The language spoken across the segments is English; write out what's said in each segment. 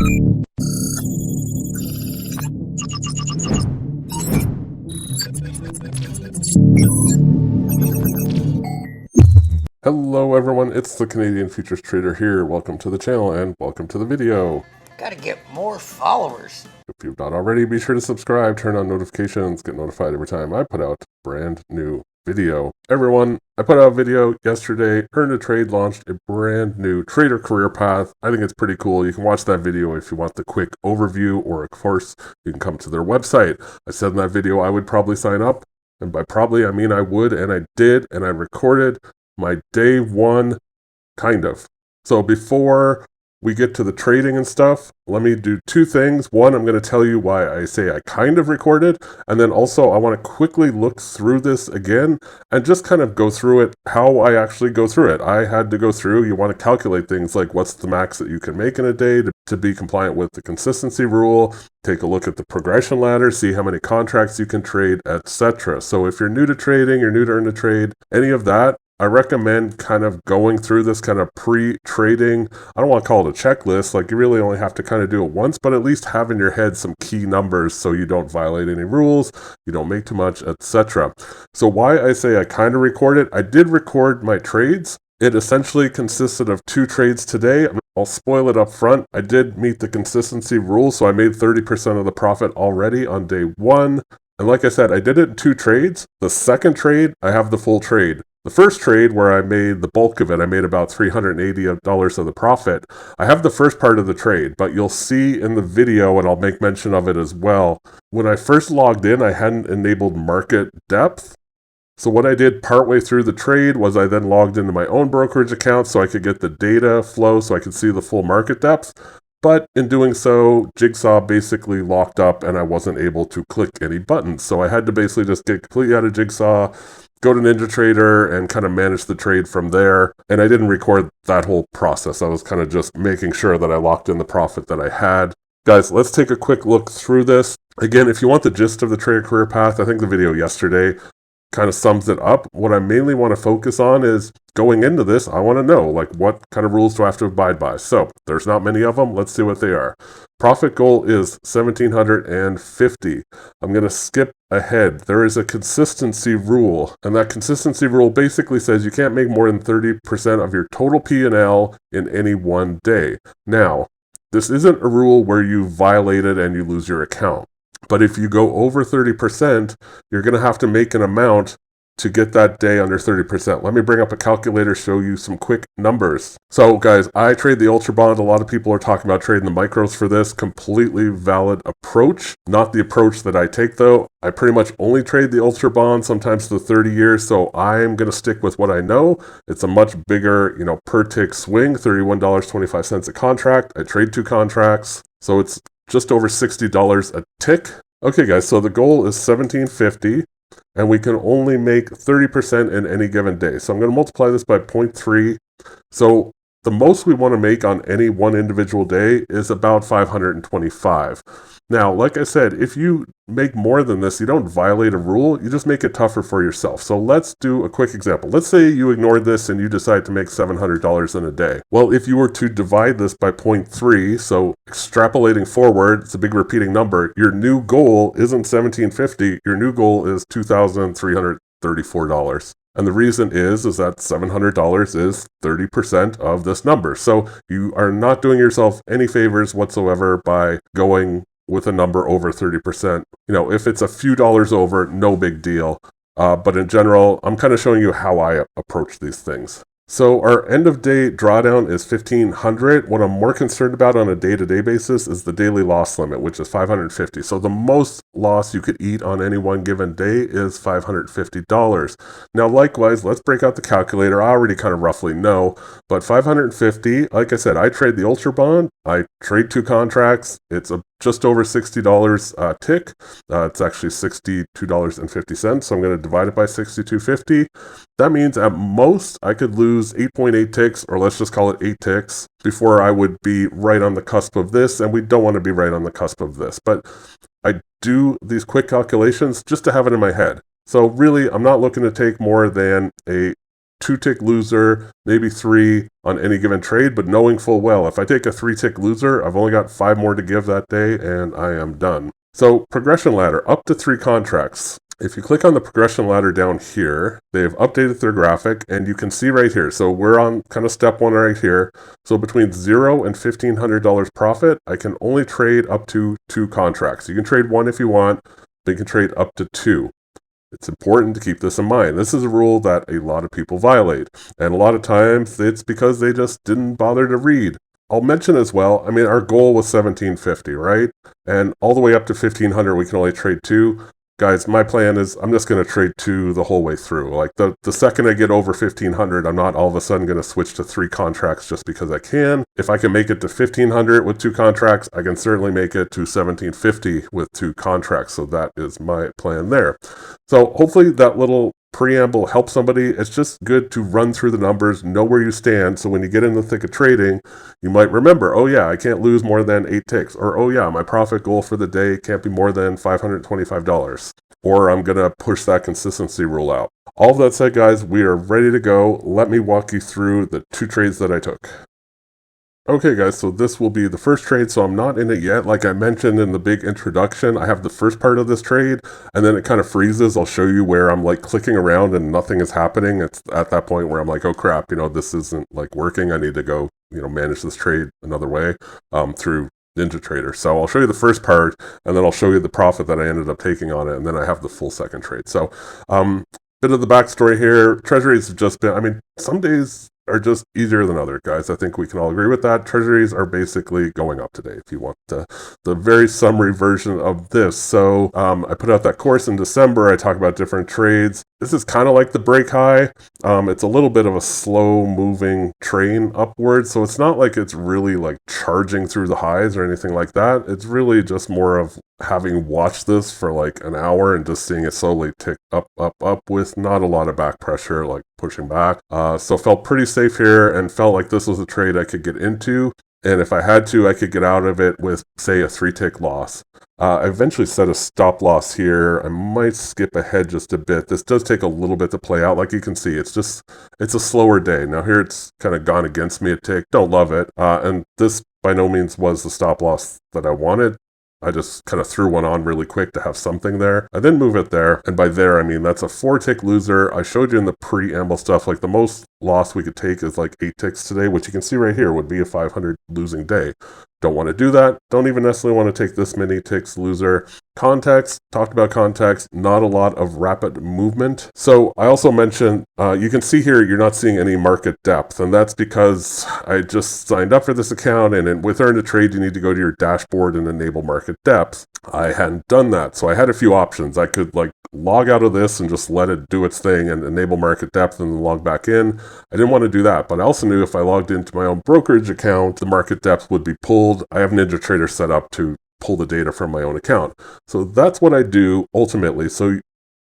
Hello everyone, it's the Canadian Futures Trader here. Welcome to the channel and welcome to the video. Gotta get more followers. If you've not already, be sure to subscribe, turn on notifications, get notified every time I put out a brand new video. Everyone, I put out a video yesterday. Earn2Trade launched a brand new trader career path. I think it's pretty cool. You can watch that video if you want the quick overview, or of course, you can come to their website. I said in that video I would probably sign up, and by probably I mean I would, and I did, and I recorded my day one, kind of. So before we get to the trading and stuff, let me do two things. One, I'm going to tell you why I say I kind of recorded, and then also I want to quickly look through this again and just kind of go through it, how I actually go through it. I had to go through, you want to calculate things like what's the max that you can make in a day to be compliant with the consistency rule, take a look at the progression ladder, see how many contracts you can trade, etc. So if you're new to trading, you're new to Earn2Trade, any of that, I recommend kind of going through this kind of pre-trading. I don't want to call it a checklist, like you really only have to kind of do it once, but at least have in your head some key numbers so you don't violate any rules, you don't make too much, etc. So why I say I kind of recorded, I did record my trades. It essentially consisted of 2 trades today. I'll spoil it up front. I did meet the consistency rule, so I made 30% of the profit already on day 1. And like I said, I did it in 2 trades. The second trade, I have the full trade. The first trade, where I made the bulk of it, I made about $380 of the profit. I have the first part of the trade, but you'll see in the video, and I'll make mention of it as well, when I first logged in, I hadn't enabled market depth. So what I did partway through the trade was I then logged into my own brokerage account so I could get the data flow so I could see the full market depth. But in doing so, Jigsaw basically locked up and I wasn't able to click any buttons. So I had to basically just get completely out of Jigsaw, go to NinjaTrader, and kind of manage the trade from there. And I didn't record that whole process. I was kind of just making sure that I locked in the profit that I had. Guys, let's take a quick look through this. Again, if you want the gist of the trader career path, I think the video yesterday kind of sums it up. What I mainly want to focus on is going into this, I want to know, like, what kind of rules do I have to abide by? So there's not many of them. Let's see what they are. Profit goal is 1,750. I'm going to skip ahead. There is a consistency rule, and that consistency rule basically says you can't make more than 30% of your total P&L in any one day. Now, this isn't a rule where you violate it and you lose your account. But if you go over 30%, you're going to have to make an amount to get that day under 30%. Let me bring up a calculator, show you some quick numbers. So guys, I trade the Ultra Bond. A lot of people are talking about trading the micros for this. Completely valid approach. Not the approach that I take though. I pretty much only trade the Ultra Bond, sometimes the 30 years. So I'm going to stick with what I know. It's a much bigger, per tick swing, $31.25 a contract. I trade 2 contracts. So it's just over $60 a tick. Okay guys, so the goal is 1,750. And we can only make 30% in any given day. So I'm going to multiply this by 0.3. So the most we want to make on any one individual day is about 525. Now, like I said, if you make more than this, you don't violate a rule, you just make it tougher for yourself. So let's do a quick example. Let's say you ignored this and you decide to make $700 in a day. Well, if you were to divide this by 0.3, so extrapolating forward, it's a big repeating number, your new goal isn't 1,750, your new goal is $2,334. And the reason is that $700 is 30% of this number. So you are not doing yourself any favors whatsoever by going with a number over 30%. If it's a few dollars over, no big deal. But in general, I'm kind of showing you how I approach these things. So our end of day drawdown is 1,500. What I'm more concerned about on a day-to-day basis is the daily loss limit, which is 550. So the most loss you could eat on any one given day is $550. Now, likewise, let's break out the calculator. I already kind of roughly know, but 550, like I said, I trade the Ultra Bond. I trade 2 contracts. It's just over $60 a tick. It's actually $62.50. So I'm going to divide it by 62.50. That means at most I could lose 8.8 ticks, or let's just call it 8 ticks, before I would be right on the cusp of this, and we don't want to be right on the cusp of this. But I do these quick calculations just to have it in my head. So really, I'm not looking to take more than a 2-tick loser, maybe 3 on any given trade, but knowing full well, if I take a 3-tick loser, I've only got 5 more to give that day, and I am done. So progression ladder, up to 3 contracts. If you click on the progression ladder down here, they've updated their graphic, and you can see right here. So we're on kind of step 1 right here. So between $0 and $1,500 profit, I can only trade up to 2 contracts. You can trade 1 if you want, but you can trade up to 2. It's important to keep this in mind. This is a rule that a lot of people violate, and a lot of times it's because they just didn't bother to read. I'll mention as well, I mean, our goal was $1,750, right? And all the way up to $1,500, we can only trade 2. Guys, my plan is I'm just going to trade 2 the whole way through. Like the second I get over 1,500, I'm not all of a sudden going to switch to 3 contracts just because I can. If I can make it to 1,500 with 2 contracts, I can certainly make it to 1,750 with 2 contracts. So that is my plan there. So hopefully that little preamble helps somebody. It's just good to run through the numbers, know where you stand, so when you get in the thick of trading, you might remember, oh yeah, I can't lose more than 8 ticks, or oh yeah, my profit goal for the day can't be more than $525, or I'm going to push that consistency rule out. All of that said, guys, we are ready to go. Let me walk you through the 2 trades that I took. Okay guys, so this will be the first trade, so I'm not in it yet. Like I mentioned in the big introduction, I have the first part of this trade, and then it kind of freezes. I'll show you where I'm like clicking around and nothing is happening. It's at that point where I'm like, oh crap, this isn't like working. I need to go, manage this trade another way through NinjaTrader. So I'll show you the first part, and then I'll show you the profit that I ended up taking on it, and then I have the full second trade. So bit of the backstory here. Treasuries have just been, some days are just easier than other, guys. I think we can all agree with that. Treasuries are basically going up today, if you want the very summary version of this. So I put out that course in December. I talk about different trades. This is kind of like the break high. It's a little bit of a slow moving train upwards. So it's not like it's really like charging through the highs or anything like that. It's really just more of having watched this for like an hour and just seeing it slowly tick up with not a lot of back pressure, like pushing back. So felt pretty safe here and felt like this was a trade I could get into. And if I had to, I could get out of it with, say, a 3-tick loss. I eventually set a stop loss here. I might skip ahead just a bit. This does take a little bit to play out. Like you can see, it's a slower day. Now here it's kind of gone against me a tick. Don't love it. And this by no means was the stop loss that I wanted. I just kind of threw one on really quick to have something there. I didn't move it there. And by there, I mean, that's a 4-tick loser. I showed you in the preamble stuff, like the most loss we could take is like 8 ticks today, which you can see right here would be a 500 losing day. Don't want to do that. Don't even necessarily want to take this many ticks loser. Context, talked about context, not a lot of rapid movement. So I also mentioned, you can see here, you're not seeing any market depth, and that's because I just signed up for this account, and with Earn2Trade, you need to go to your dashboard and enable market depth. I hadn't done that, so I had a few options. I could like log out of this and just let it do its thing and enable market depth and then log back in. I didn't want to do that, but I also knew if I logged into my own brokerage account, the market depth would be pulled. I have NinjaTrader set up to pull the data from my own account. So that's what I do ultimately. So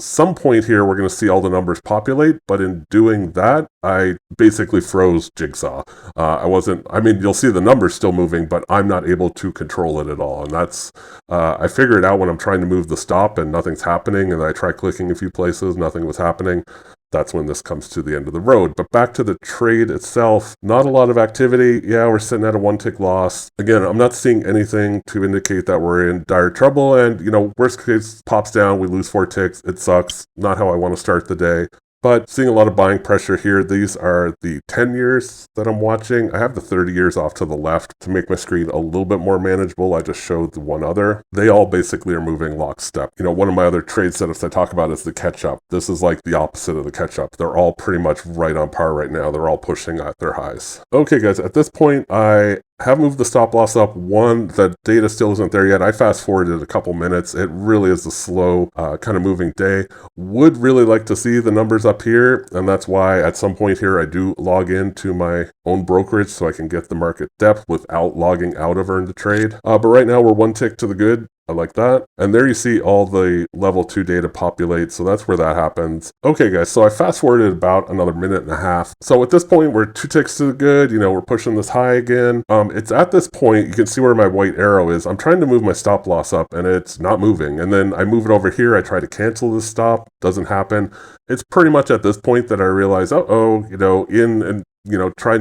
some point here, we're going to see all the numbers populate, but in doing that, I basically froze Jigsaw. You'll see the numbers still moving, but I'm not able to control it at all. And that's, I figure it out when I'm trying to move the stop and nothing's happening, and I try clicking a few places, nothing was happening. That's when this comes to the end of the road. But back to the trade itself, not a lot of activity. Yeah, we're sitting at a 1-tick loss. Again, I'm not seeing anything to indicate that we're in dire trouble. And, worst case pops down, we lose 4 ticks. It sucks. Not how I want to start the day. But seeing a lot of buying pressure here. These are the 10 years that I'm watching. I have the 30 years off to the left to make my screen a little bit more manageable. I just showed the one other. They all basically are moving lockstep. One of my other trade setups I talk about is the catch-up. This is like the opposite of the catch-up. They're all pretty much right on par right now. They're all pushing at their highs. Okay, guys, at this point, I have moved the stop loss up. The data still isn't there yet. I fast forwarded a couple minutes. It really is a slow kind of moving day. Would really like to see the numbers up here, and that's why at some point here I do log into my own brokerage so I can get the market depth without logging out of Earn2Trade. But right now we're 1 tick to the good. I like that. And there you see all the level 2 data populate, so that's where that happens. Okay guys, so I fast forwarded about another minute and a half. So at this point, we're 2 ticks to the good, we're pushing this high again. It's at this point, you can see where my white arrow is. I'm trying to move my stop loss up and it's not moving. And then I move it over here, I try to cancel this stop, doesn't happen. It's pretty much at this point that I realize, trying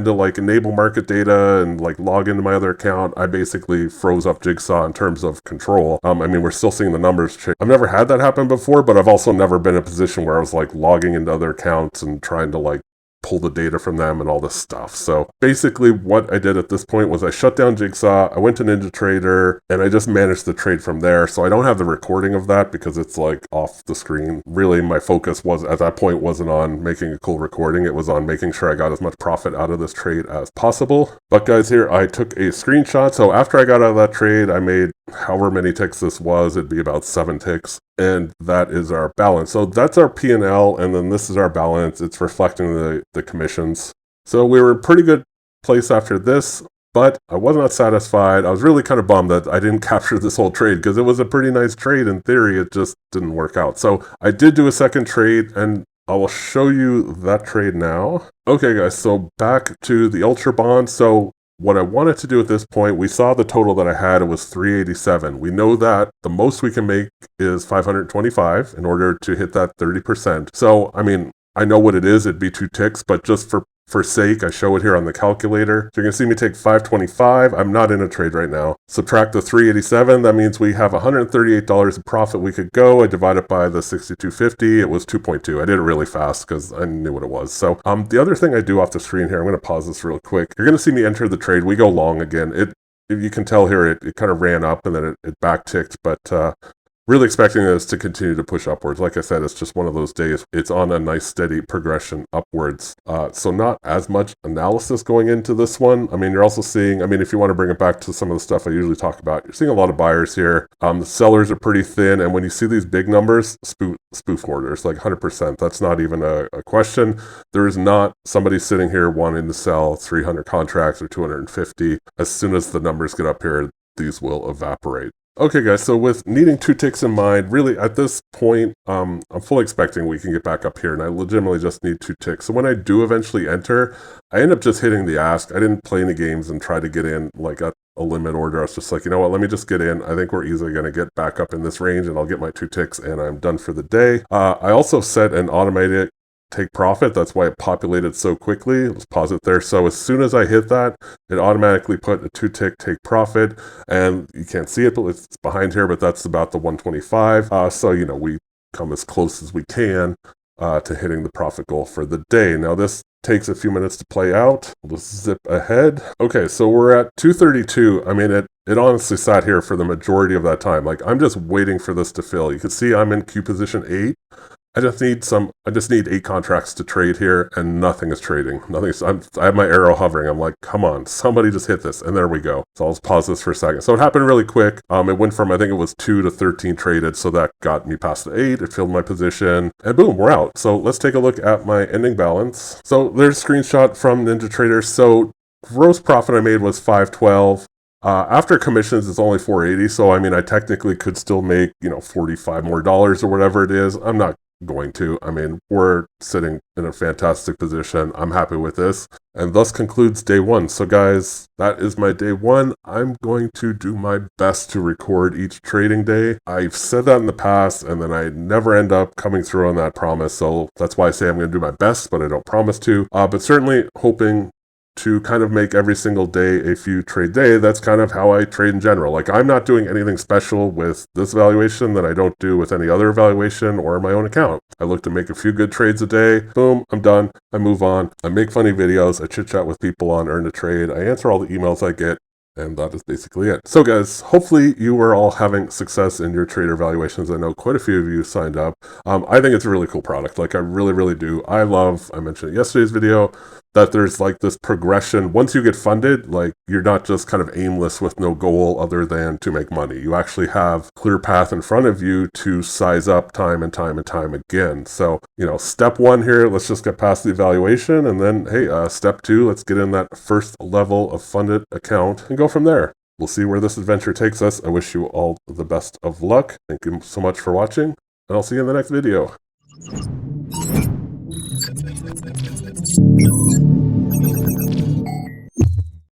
to enable market data and log into my other account, I basically froze up Jigsaw in terms of control. We're still seeing the numbers change. I've never had that happen before, but I've also never been in a position where I was logging into other accounts and trying to pull the data from them and all this stuff. So basically what I did at this point was I shut down Jigsaw, I went to NinjaTrader, and I just managed the trade from there. So I don't have the recording of that because it's off the screen. Really, my focus was at that point wasn't on making a cool recording. It was on making sure I got as much profit out of this trade as possible. But guys, here I took a screenshot. So after I got out of that trade, I made however many ticks this was. It'd be about 7 ticks. And that is our balance. So that's our P&L, and then this is our balance. It's reflecting the commissions. So we were in a pretty good place after this, but I was not satisfied. I was really kind of bummed that I didn't capture this whole trade because it was a pretty nice trade in theory. It just didn't work out. So I did do a second trade, and I will show you that trade now. Okay, guys, so back to the Ultra Bond. So what I wanted to do at this point, we saw the total that I had, it was 387. We know that the most we can make is 525 in order to hit that 30%. So, I know what it is, it'd be 2 ticks, but just for sake, I show it here on the calculator. So you can see me take 525. I'm not in a trade right now. Subtract the 387. That means we have $138 of profit we could go. I divide it by the 6250. It was 2.2. I did it really fast because I knew what it was. So the other thing I do off the screen here, I'm going to pause this real quick. You're going to see me enter the trade. We go long again. If you can tell here, it kind of ran up and then it back ticked, but really expecting this to continue to push upwards. Like I said, it's just one of those days. It's on a nice steady progression upwards. So not as much analysis going into this one. You're also seeing, if you want to bring it back to some of the stuff I usually talk about, you're seeing a lot of buyers here. The sellers are pretty thin. And when you see these big numbers, spoof orders, 100%, that's not even a question. There is not somebody sitting here wanting to sell 300 contracts or 250. As soon as the numbers get up here, these will evaporate. Okay guys, so with needing 2 ticks in mind, really at this point, I'm fully expecting we can get back up here, and I legitimately just need 2 ticks. So when I do eventually enter, I end up just hitting the ask. I didn't play any games and try to get in at a limit order. I was just you know what, let me just get in. I think we're easily going to get back up in this range, and I'll get my 2 ticks, and I'm done for the day. I also set an automated take profit. That's why it populated so quickly. Let's pause it there. So as soon as I hit that, it automatically put a 2 tick take profit, and you can't see it, but it's behind here, but that's about the 125. So, we come as close as we can to hitting the profit goal for the day. Now this takes a few minutes to play out. We'll just zip ahead. Okay, so we're at 232. It honestly sat here for the majority of that time. I'm just waiting for this to fill. You can see I'm in queue position 8. I just need 8 contracts to trade here, and nothing is trading. I have my arrow hovering. I'm like, come on, somebody just hit this, and there we go. So I'll just pause this for a second. So it happened really quick. It went from, I think it was 2 to 13 traded, so that got me past the 8. It filled my position, and boom, we're out. So let's take a look at my ending balance. So there's a screenshot from NinjaTrader. So gross profit I made was 512. After commissions, it's only 480. So, I technically could still make, $45 more or whatever it is. I'm not going to. We're sitting in a fantastic position. I'm happy with this. And thus concludes day 1. So guys, that is my day 1. I'm going to do my best to record each trading day. I've said that in the past, and then I never end up coming through on that promise. So that's why I say I'm going to do my best, but I don't promise to. But certainly hoping to kind of make every single day a few trade day. That's kind of how I trade in general. I'm not doing anything special with this valuation that I don't do with any other valuation or my own account. I look to make a few good trades a day. Boom, I'm done. I move on. I make funny videos. I chit chat with people on Earn2Trade. I answer all the emails I get. And that is basically it. So guys, hopefully you are all having success in your trader valuations. I know quite a few of you signed up. I think it's a really cool product. I really, really do. I mentioned in yesterday's video, that there's this progression. Once you get funded, you're not just kind of aimless with no goal other than to make money. You actually have clear path in front of you to size up time and time and time again. So, step 1 here, let's just get past the evaluation. And then, hey, step 2, let's get in that first level of funded account and go from there. We'll see where this adventure takes us. I wish you all the best of luck. Thank you so much for watching, and I'll see you in the next video.